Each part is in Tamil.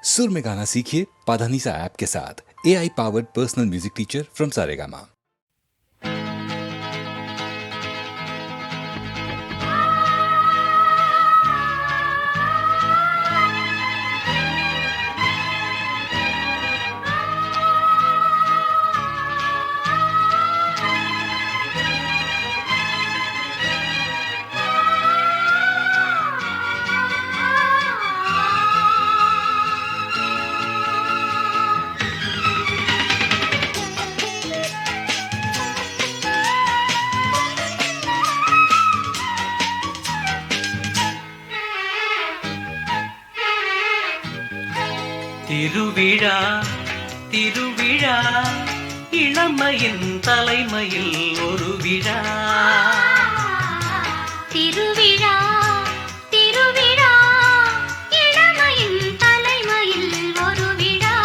सुर में गाना सीखिए पाधानीसा ऐप के साथ। AI powered personal music teacher from Saregama. திருவிழா திருவிழா இளமையின் தலைமையில் ஒரு விழா. திருவிழா திருவிழா இளமையின் தலைமையில் ஒரு விழா.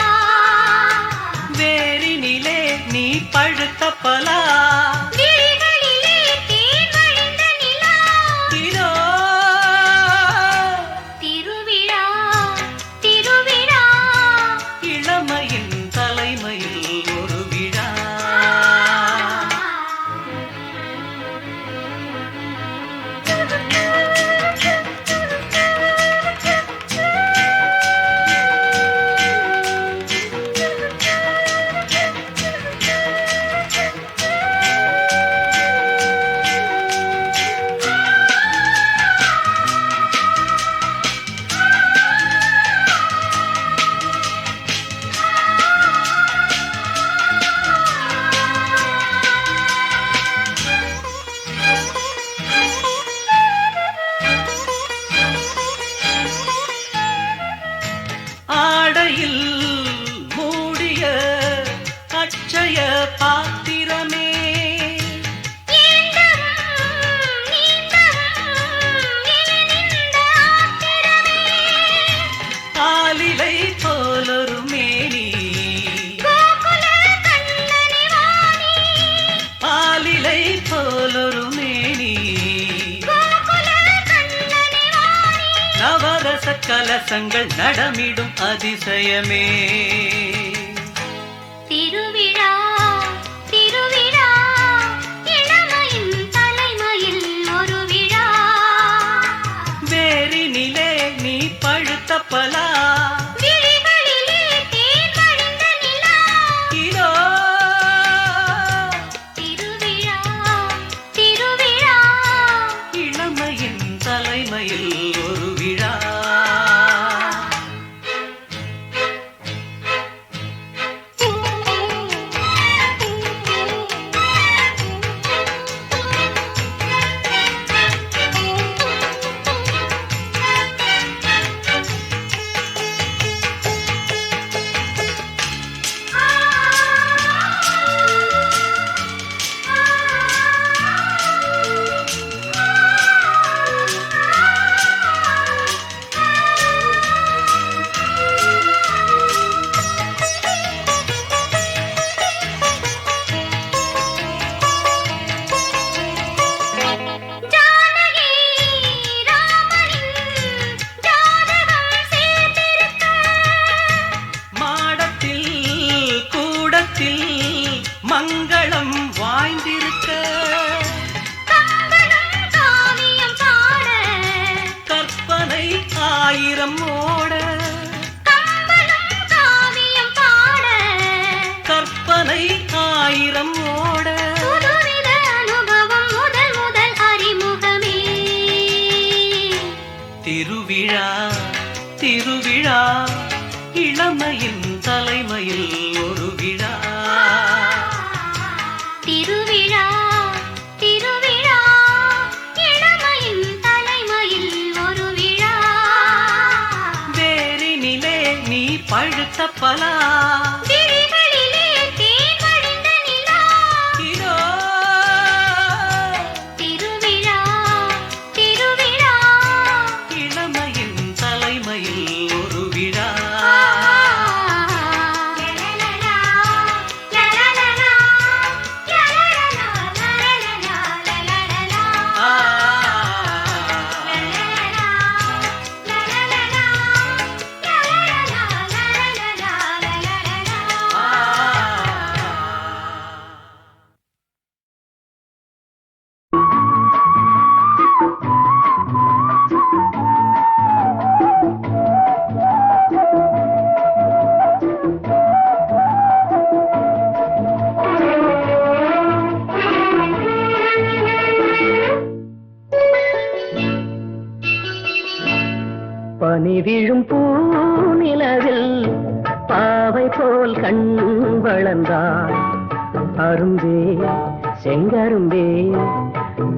வேரினிலே நீ பழுத்த பலா, விழிகளிலே தேன் வழிந்த நிலா. இதோ திருவிழா திருவிழா இளமையின் தலைமையில் ஒரு விழா. ஆடையில் மூடிய அட்சய பாத்திரமே, ஏந்தவும் நீந்தவும் ஏனிந்த ஆத்திரமே. ஆலிலை போலொரு மேனி, கோகுல கண்ணனை வாணி. ஆலிலை போலொரு மேனி, கோகுல கண்ணனை வாணி. நவரச கலசங்கள் நடமிடும் அதிசயமே. திருவிழா திருவிழா இளமையின் தலைமையில் ஒரு விழா. வேரினிலே நீ பழுத்த பலா, விழிகளிலே தேன் வழிந்த நிலா. இதோ திருவிழா திருவிழா இளமையின் தலைமையில் ஒரு விழா. ஜானகி ராமனின் ஜாதகம் சேர்ந்திருக்க. மாடத்தில் கூடத்தில் மங்களம் வாய்ந்திருக்க, கம்பனும் காவியம் பாட. கற்பனை ஆயிரம் ஓட, கம்பனும் காவியம் பாட. கற்பனை ஆயிரம் ஓட. புதுவித அனுபவம் முதல் முதல் அறிமுகமே. திருவிழா திருவிழா இளமையின் தலைமையில் ஒரு விழா. திருவிழா திருவிழா இளமையின் தலைமையில் ஒரு விழா. வேரினிலே நீ பழுத்த பலா, விழிகளிலே தேன் வழிந்த நிலா. இதோ திருவிழா திருவிழா இளமையின் தலைமையில் ஒரு விழா. லலலலா, லலலலா, லலலலா, லலலலா, ஆ, லலலலா, லலலலா, லலலலா, போல் கண் வளர்ந்தாள். அரும்பே செங்கரும்பே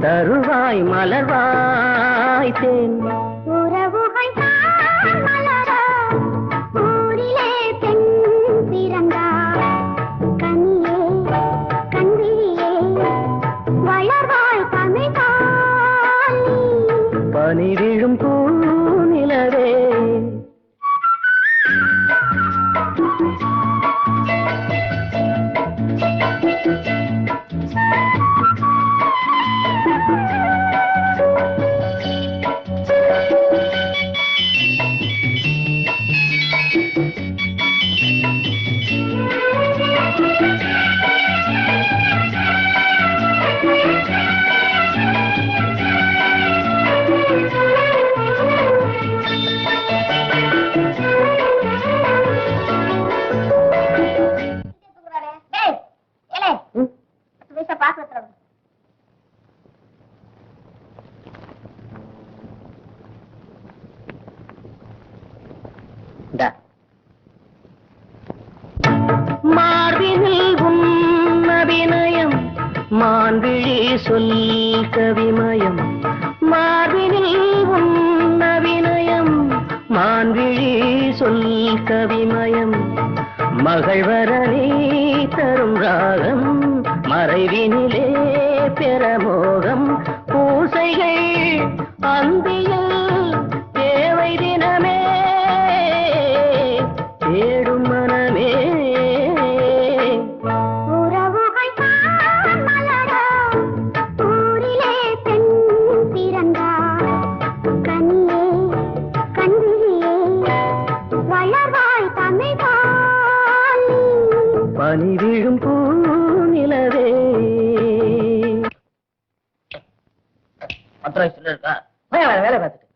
தருவாய் மலர்வாய் தேன். உறவுகள் தான் மலர ஊரிலே பெண் பிறந்தாள். கனியே கண்விழியே வளர்வாய் தமிழ் தாலி. பனி விழும் பூநிலவே மார்பினில் உன் அபிநயம் மான்விழி சொல் கவிமயம். மார்பினில் உன் அபிநயம் மான்விழி சொல் கவிமயம். மகள்வரனே தரும் ராகம் மறைவினிலே பெறமோகம். பூசைகள் அந்தியில் தேவை தினமே தேடும் மனமே. உறவுகள் தான் மலர ஊரிலே பெண் பிறந்தாள். கனியே கண்விழியே வளர்வாய் தமிழ் தாலி. பனி விழும் பூநிலவே. 10 வயசுல இருக்கா வேலை பார்த்துட்டு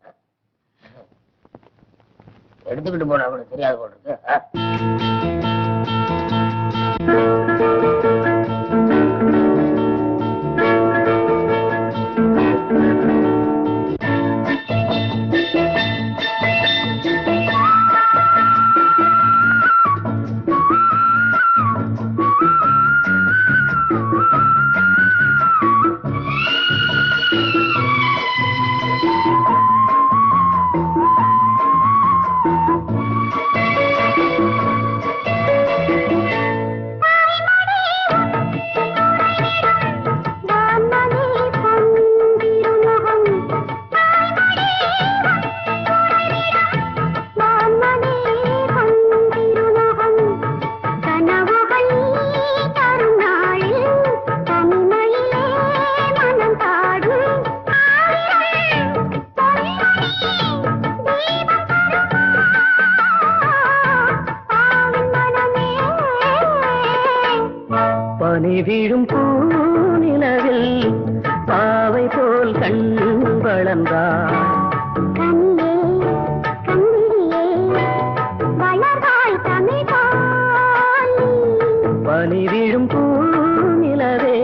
எடுத்துக்கிட்டு போனா கூட தெரியாது போல இருக்கு. பனி விழும் பூநிலவில் பாவை போல் கண் வளர்ந்தாள். கனியே கண்விழியே வளர்வாய் தமிழ் தாலி. பனி விழும் பூநிலவே.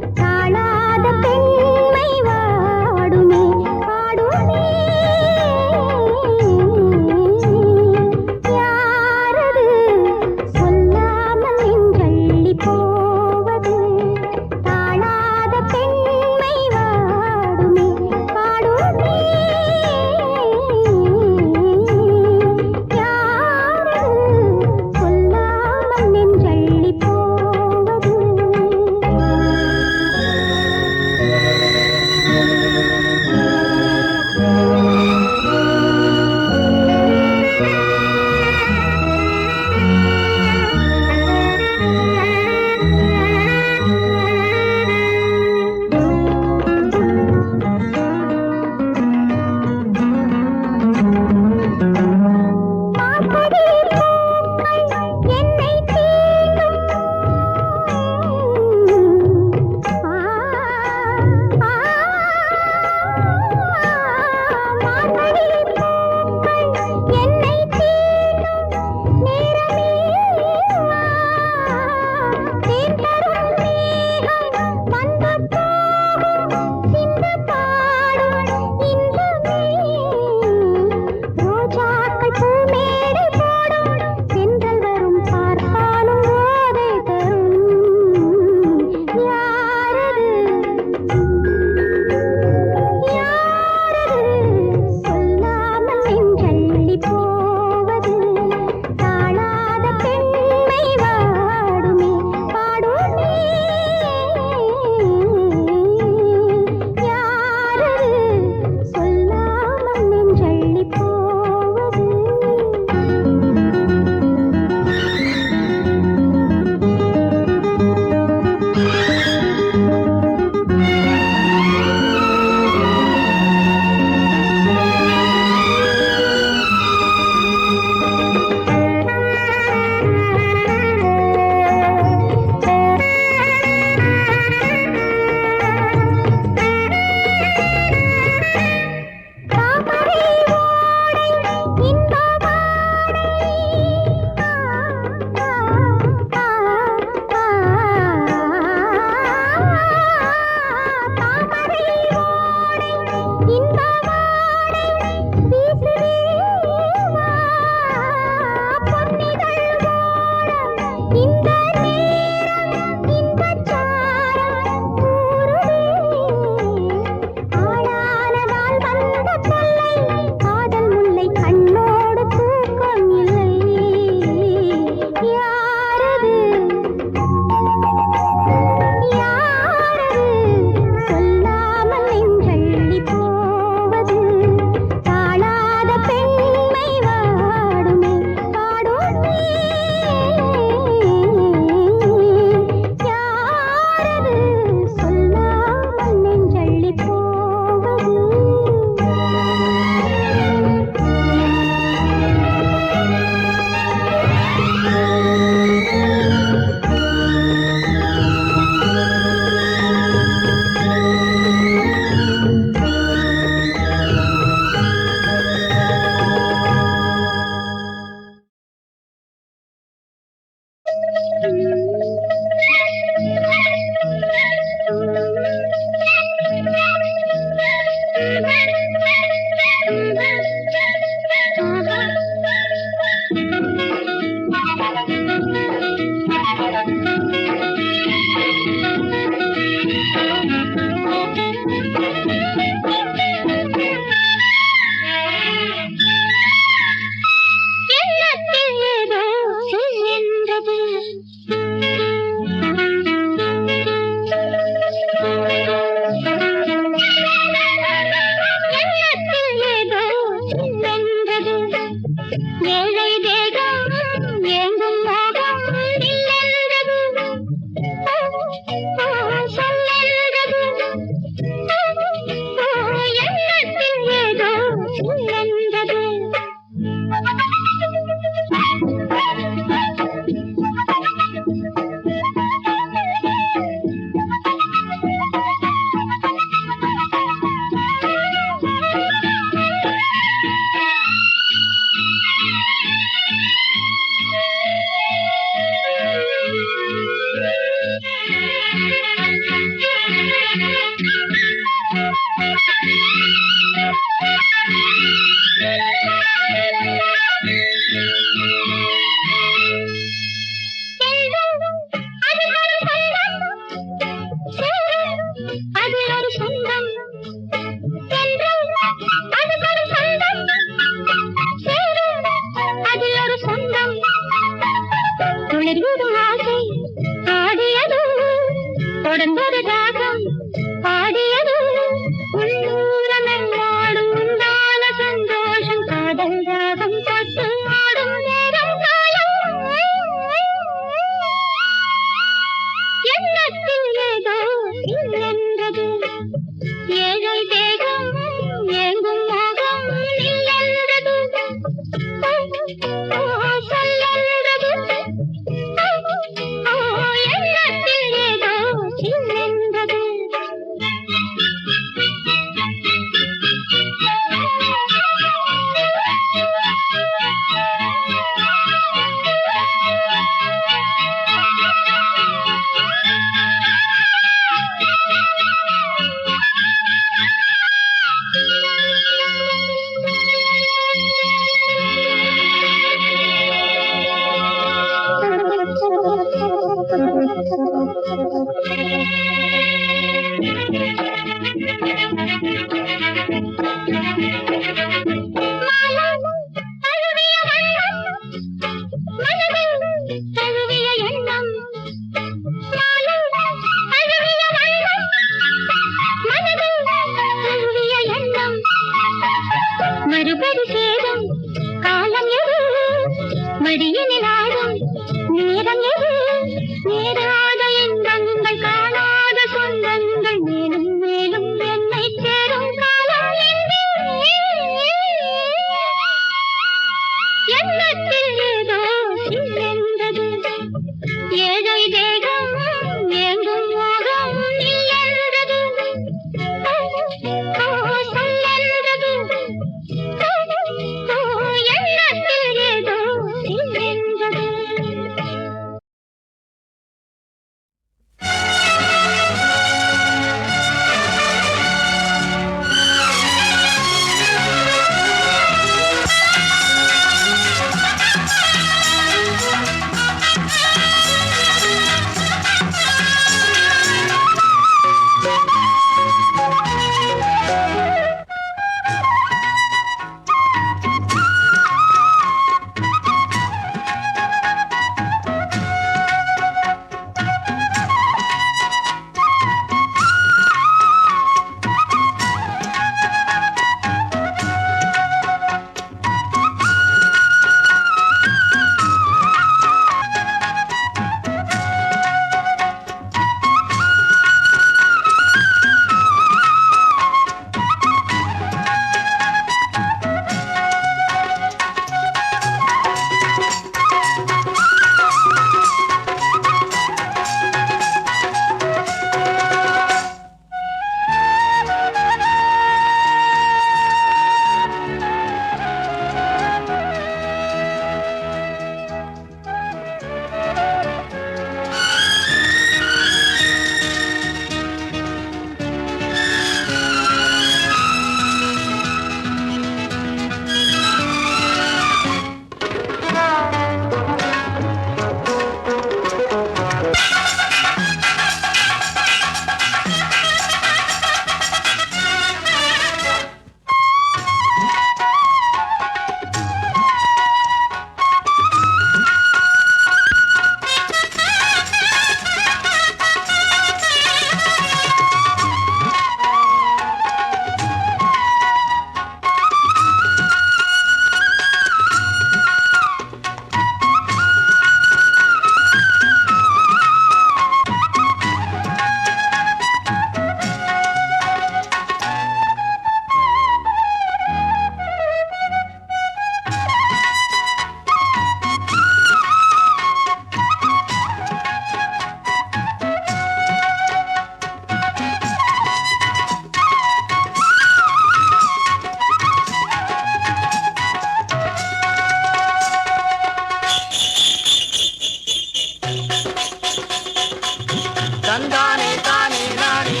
தந்தானே தானே நானே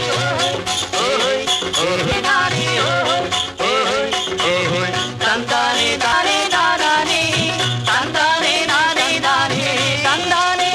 ஓஹோய் ஓஹோய் நானே ஓஹோய் ஓஹோய் ஓஹோய் தந்தானே தானே தானே தந்தானே நானே நானே தந்தானே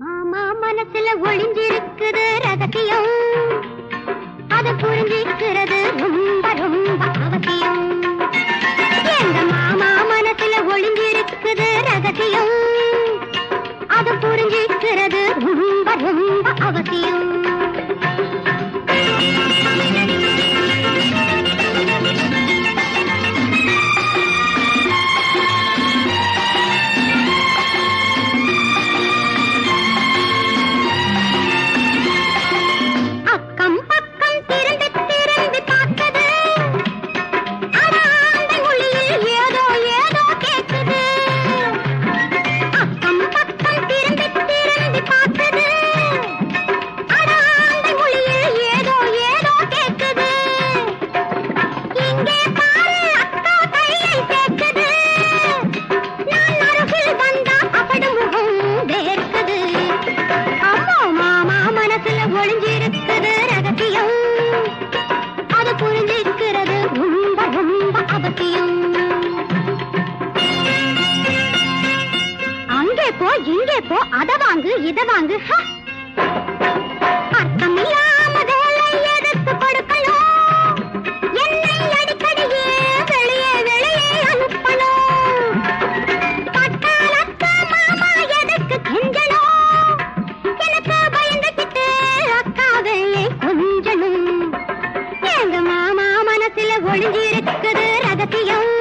மாமா மனசுல ஒளிஞ்சிருக்குது ரகசியம், அது புரிஞ்சிக்கிறது ரொம்ப ரொம்ப அவசியம். எங்க மாமா மனசுல ஒளிஞ்சிருக்குது ரகசியம், அது புரிஞ்சிக்கிறது ரொம்ப ரொம்ப அவசியம். அக்கம் பக்கம் திறந்து திறந்து பார்த்தது, ஆனா அந்த மொழியில் ஏதோ ஏதோ கேட்குது. அக்கம் பக்கம் திறந்து திறந்து பார்த்தது, ஆனா அந்த மொழியில் ஏதோ ஏதோ கேட்குது. இங்கே பாரு அக்கா கையை சேர்க்குது, நான் அருகில் வந்தா அவடு முகம் வேர்க்குது. அம்மா மாமா மனசுல ஒளிஞ்சிருக்குது ரகசியம், அது புரிஞ்சிக்கிறது ரொம்ப ரொம்ப அவசியம். அங்கே போ இங்கே போ, அத வாங்கு இத வாங்கு, அர்த்தம் இல்லாம வேலை எதுக்கு கொடுக்கணும், என்னை அடிக்கடியே வெளியே வெளியே அனுப்பணும். பட்டாளத்து மாமா எதுக்கு கெஞ்சணும், எனக்கு பயந்துகிட்டு அக்காவே கொஞ்சணும். எங்க மாமா மனசுல ஒளிஞ்சிருக்குது ரகசியம்,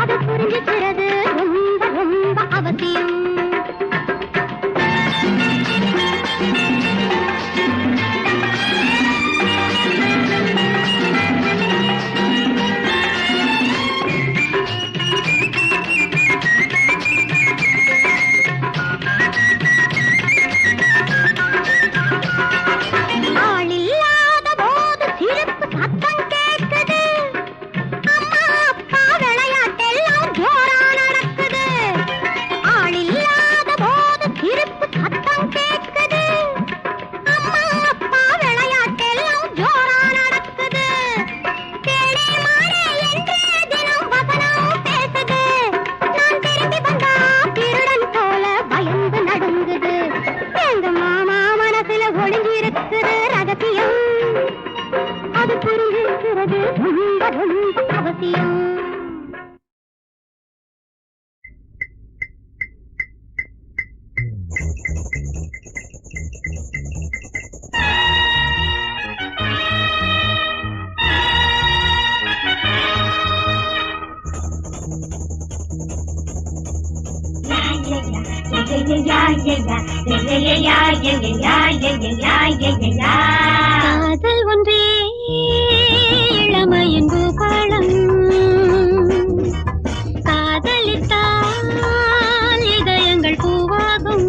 அது புரிஞ்சுக்கிறது ரொம்ப ரொம்ப அவசியம். ஆளில்லாத போது சிரிப்பு சத்தம் கேட்குது, அம்மா அப்பா விளையாட்டெல்லாம் ஜோரா நடக்குது. ஆளில்லாத போது சிரிப்பு சத்தம் கேட்குது, அம்மா அப்பா விளையாட்டெல்லாம் ஜோரா நடக்குது. தேனே மானே என்று தினம் வசனம் பேசுது, நான் திரும்பி வந்தா திருடன் போல பயந்து நடுங்குது. எங்க மாமா மனசுல ஒளிஞ்சிருக்குது ரகசியம், அது புரிஞ்சிருக்கிறது ரொம்ப ரொம்ப அவசியம். காதல் ஒன்றே இளமையின் பூபாலம், காதலித்தால் இதயங்கள் பூவாகும்.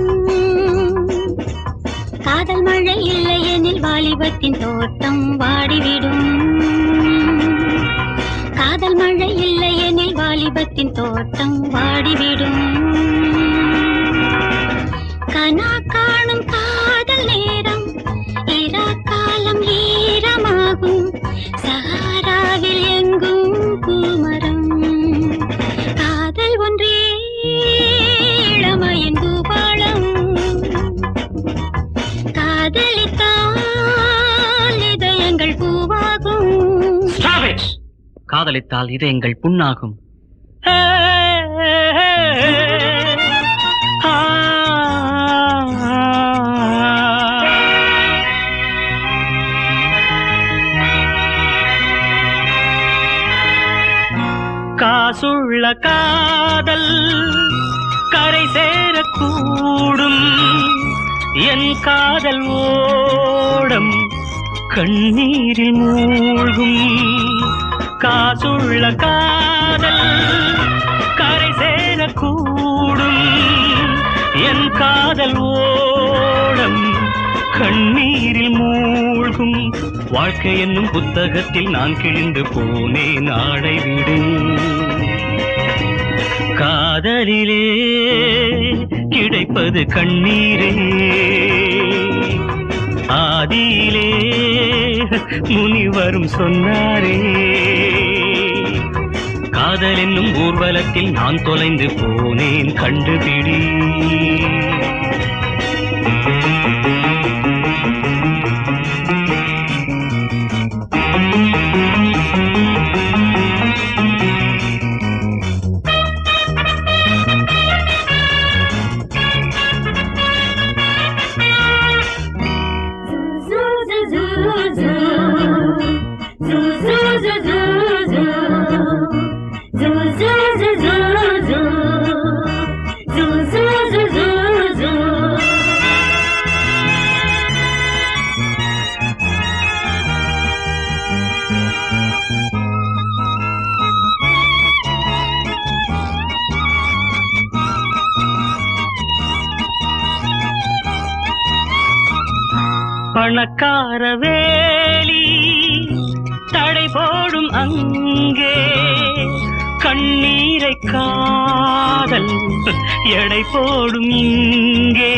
காதல் மழை இல்லை எனில் வாலிபத்தின் தோட்டம் வாடிவிடும். காதல் மழை இல்லை எனில் வாலிபத்தின் தோட்டம் வாடிவிடும். இளமையின் பூபாலம் காதலித்தால் இதயங்கள் பூவாகும். காதலித்தால் இதயங்கள் புண்ணாகும். காசுள்ள காதல் கரை சேரக்கூடும். என் காதல் ஓடம் கண்ணீரில் மூழ்கும். காசுள்ள காதல் கரை சேரக்கூடும். என் காதல் ஓடம் கண்ணீரில் மூழ்கும். வாழ்க்கை என்னும் புத்தகத்தில் நான் கிழிந்து போனேன் ஆடை விடு. காதலிலே கிடைப்பது கண்ணீரே. ஆதியிலே முனிவரும் சொன்னாரே. காதல் என்னும் ஊர்வலத்தில் நான் தொலைந்து போனேன் கண்டுபிடி. பணக்கார வேலி தடை போடும் அங்கே. கண்ணீரை காதல் எடை போடும் இங்கே.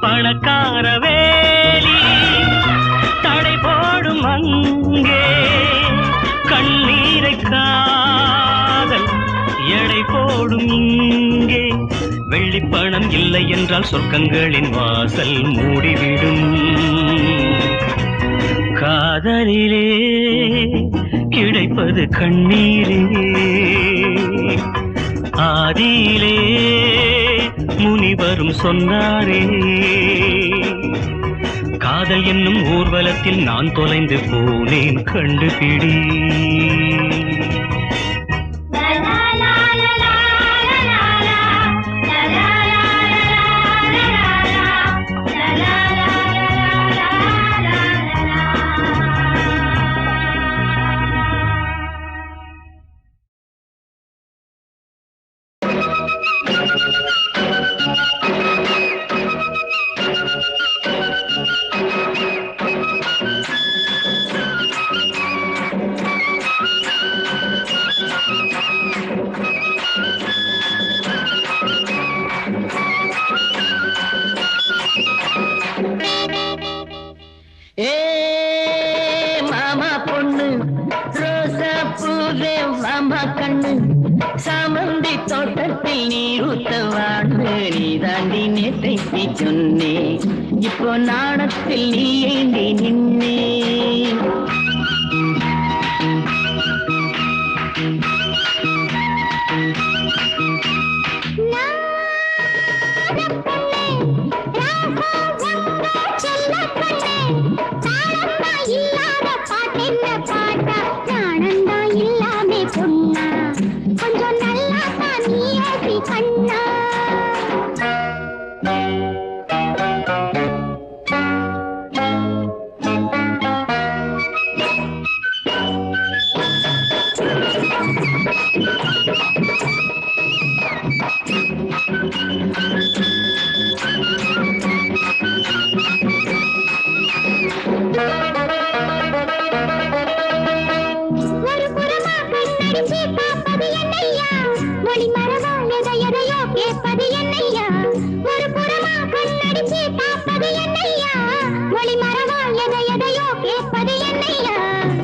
பணக்கார வேலி தடை போடும் அங்கே. கண்ணீரை காதல் எடை போடும் இங்கே. வெள்ளிப்பணம் இல்லை என்றால் சொர்க்கங்களின் வாசல் மூடிவிடும். காதலிலே கிடைப்பது கண்ணீரே. ஆதியிலே முனிவரும் சொன்னாரே. காதல் என்னும் ஊர்வலத்தில் நான் தொலைந்து போனேன் கண்டுபிடி. சாமந்தி தோட்டத்தில் நீரூத்த வாழ்ந்து நீ தாண்டி நேத்தை சொன்னே. இப்போ நாணத்தில் நீ ஏந்தி நின்னே.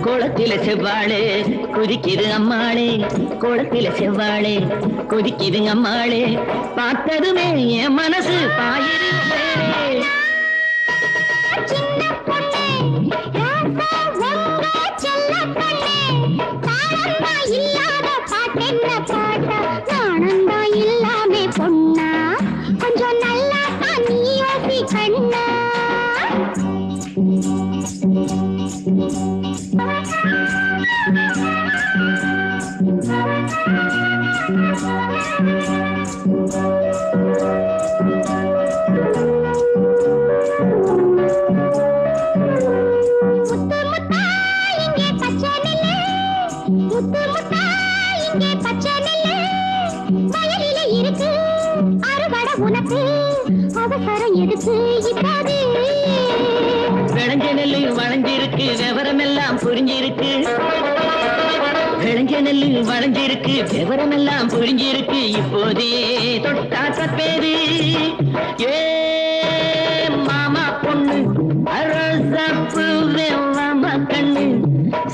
குளத்தில செவ்வாழே குதிக்குது அம்மாளே, குளத்தில செவ்வாழே குதிக்குது அம்மாளே, பார்த்ததுமே என் மனசு பாயுது மேலே. சின்ன பொண்ணே ராசா உங்க செல்ல பொண்ணே, தாளந்தா இல்லாத பாட்டென்ன பாட்டா, நாணந்தா இல்லாமே பொண்ணா, கொஞ்சம் நல்லா தான் நீ யோசி கண்ணா. முத்து முத்தா இங்கே பச்சை நெல்லு, முத்து முத்தா இங்கே பச்சை நெல்லு, வயலில இருக்கு அறுவடை உனக்கு, அவசரம் எதுக்கு இப்போது. விளைஞ்ச நெல்லு வளைஞ்சிருக்கு, விவரமெல்லாம் புரிஞ்சிருக்கு. விளைஞ்ச நெல்லு வளைஞ்சிருக்கு, விவரமெல்லாம் புரிஞ்சிருக்கு. இப்போதே தொட்டாற்ற பேரு ஏ மாமா பொண்ணு, அரசப்பு மாமா கண்ணு,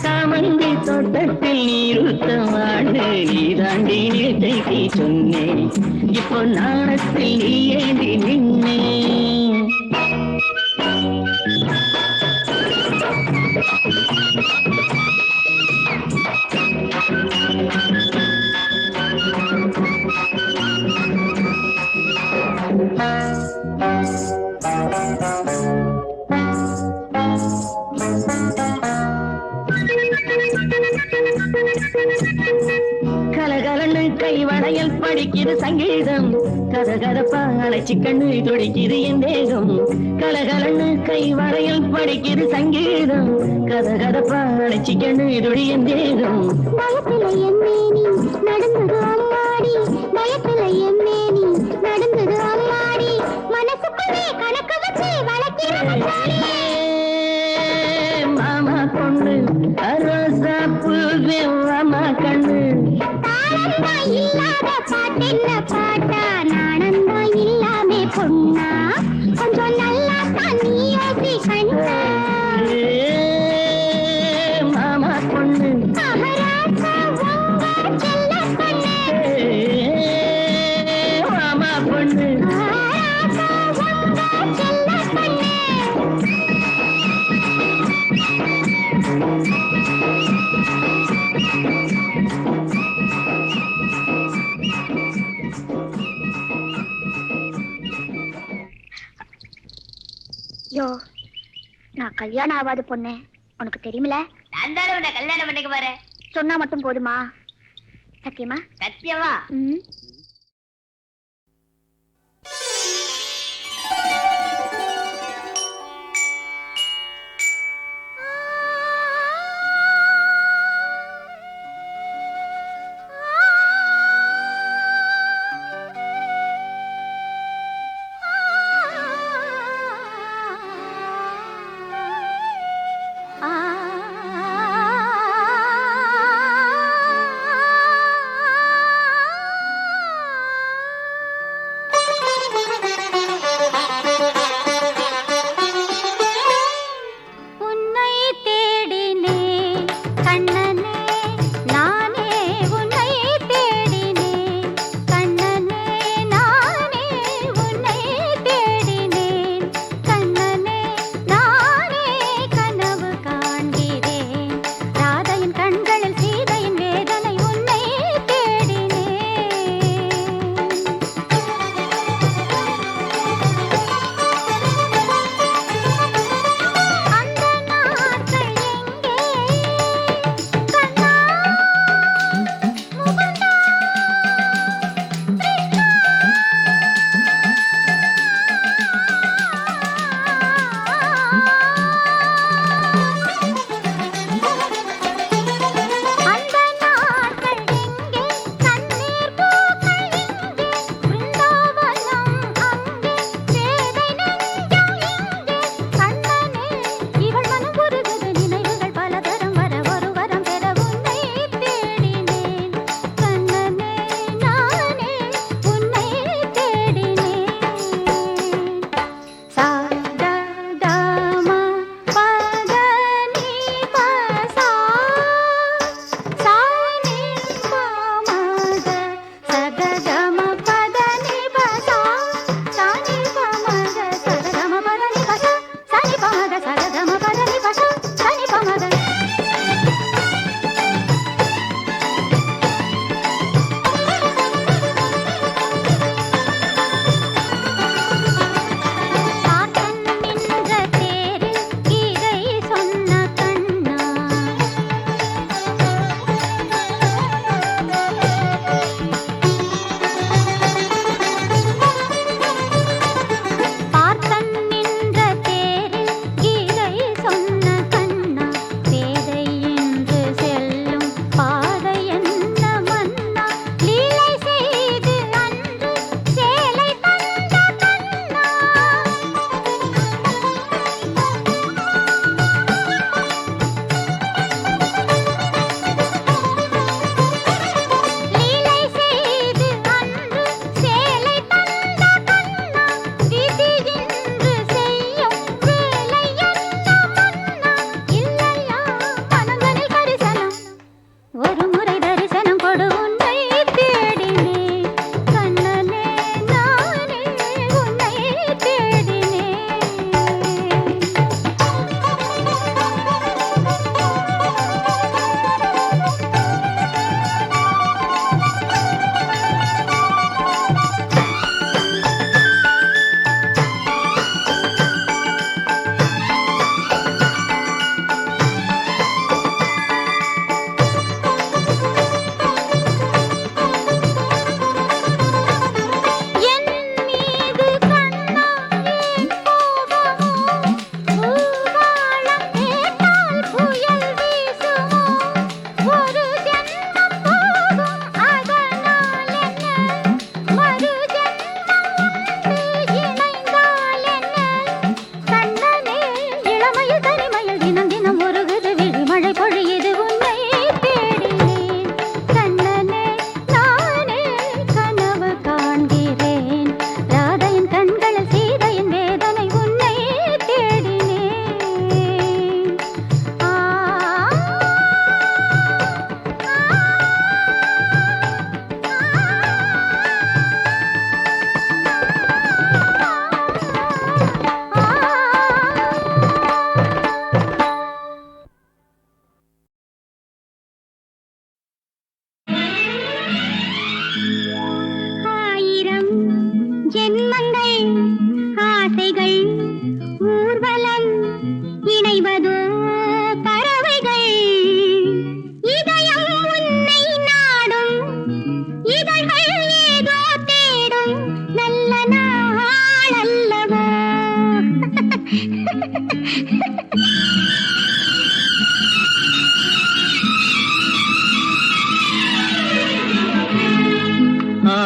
சாமந்தி தோட்டத்தில் நீருத்த வாடு, நீ தாண்டி நேற்றைக்கு சொன்னேன், இப்போ நாணத்தில் நீ ஏந்தி நின்னே. கலகலன்னு கை வளையல் படிக்குது சங்கீதம், கதகதப்பா அழைச்சி கண்ணு துடிக்குது என் தேகம். கலகலன்னு கை வளையல் படிக்குது சங்கீதம், கதகதப்பா அழைச்சி கண்ணு துடி என் தேகம். பயத்துல எம்மேனி நடந்தது அம்மாடி, பயத்துல எம்மேனி நடந்தது அம்மாடி, மனசுக்குள்ளே கணக்கு வச்சு வளர்க்கிறது கோழி. மாமா பொண்ணு ரோசாப்பூ மாமா கண்ணு, தாளந்தா இல்லாத பாட்டென்ன பாட்டா, நாணந்தா இல்லாமே பொண்ணா, கொஞ்சம் நல்லா தான் நீ யோசி கண்ணா. மாமா பொண்ணு மகாராஜா உங்க செல்ல பொண்ணே, மாமா பொண்ணு. மகாராஜா உங்க செல்ல பொண்ணே. யோ, நான் கல்யாணம் ஆகாத பொண்ணு உனக்கு தெரியுமில? நான் தானே உன்னை கல்யாணம் பண்ணிக்க போறேன். சொன்னா மட்டும் போதுமா? சத்தியமா? சத்தியமா? ம்.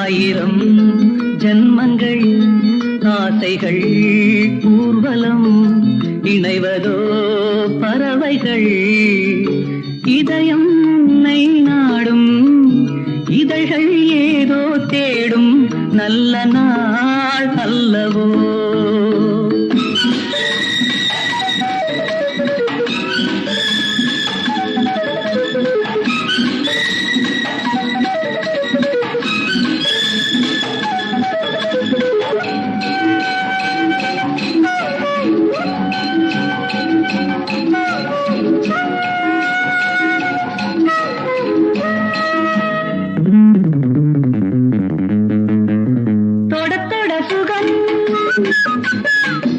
ஆயிரம் ஜன்மங்கள் ஆசைகள் ஊர்வலம் இணைவதோ பறவைகள் இதயம் உன்னை நாடும் இதழ்கள் ஏதோ தேடும் நல்ல நாள் அல்லவோ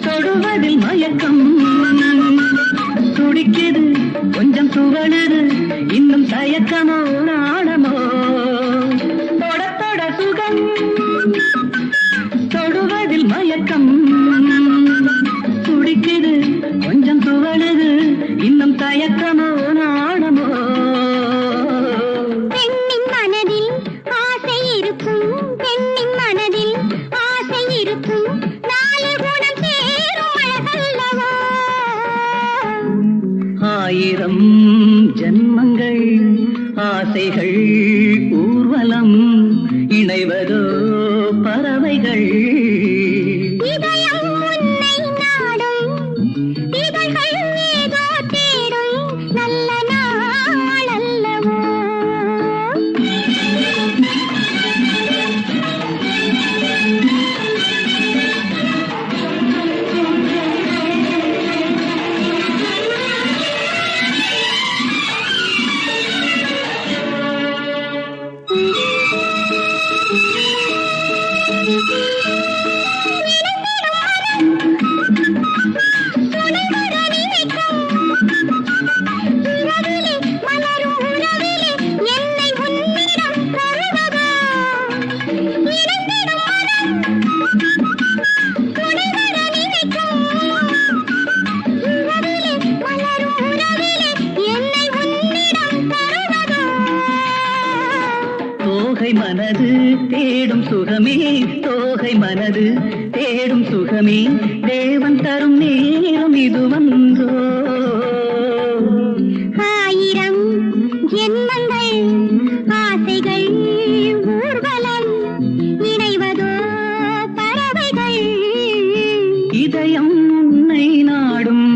தொடுவதில் மயக்கம் துடிக்குது கொஞ்சம் துவழுது இன்னும் தயக்கமோ நாணமோ தொட தொட சுகம் தொடுவதில் மயக்கம் துடிக்குது கொஞ்சம் துவழுது இன்னும் தயக்கமோ நாணமோ பெண்ணின் மனதில் ஆசை இருக்கும் பெண்ணின் மனதில் ஆசை இருக்கும் நாலு குணம் சேரும் அழகல்லவோ ஆயிரம் ஜன்மங்கள் ஆசைகள் ஊர்வலம் இணைவதோ பறவைகள் இதயம் உன்னை நாடும் இதழ்கள் ஏதோ தேடும் நல்ல நாள் அல்லவோ தோகை மனது தேடும் சுகமே தோகை மனது தேடும் சுகமே தேவன் தரும் நேரம் இது வந்தோ ஆயிரம் ஜென்மங்கள் ஆசைகள் ஊர்வலம் இணைவதோ பறவைகள் இதயம் உன்னை நாடும்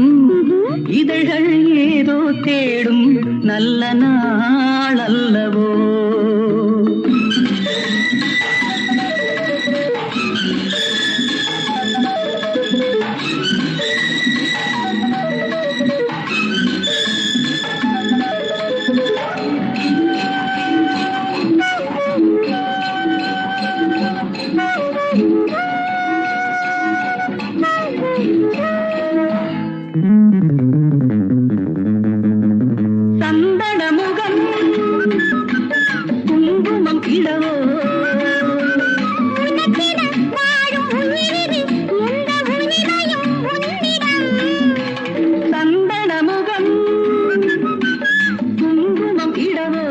இதழ்கள் ஏதோ தேடும் நல்ல நாள் அல்லவோ சந்தன முகம் குங்குமம் கிழவோ உனக்கென வாழும் உயிரில் எந்த உரிமையும் உன்னிடம் சந்தன முகம் குங்குமம் கிழவோ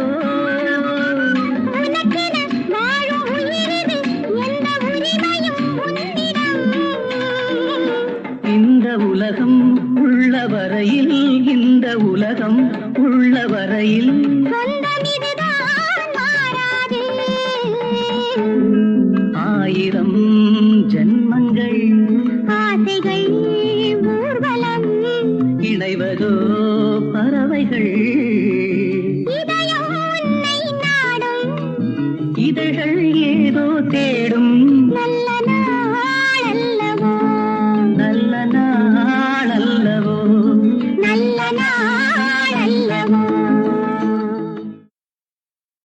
உனக்கென வாழும் உயிரில் எந்த உரிமையும் உன்னிடம் இந்த உலகம் உள்ள வரையில் இந்த உலகம் உள்ள வரையில் சொந்தம் இதுதான் மாறாது ஆயிரம் ஜன்மங்கள் ஆசைகள் ஊர்வலம் இணைவதோ பறவைகள்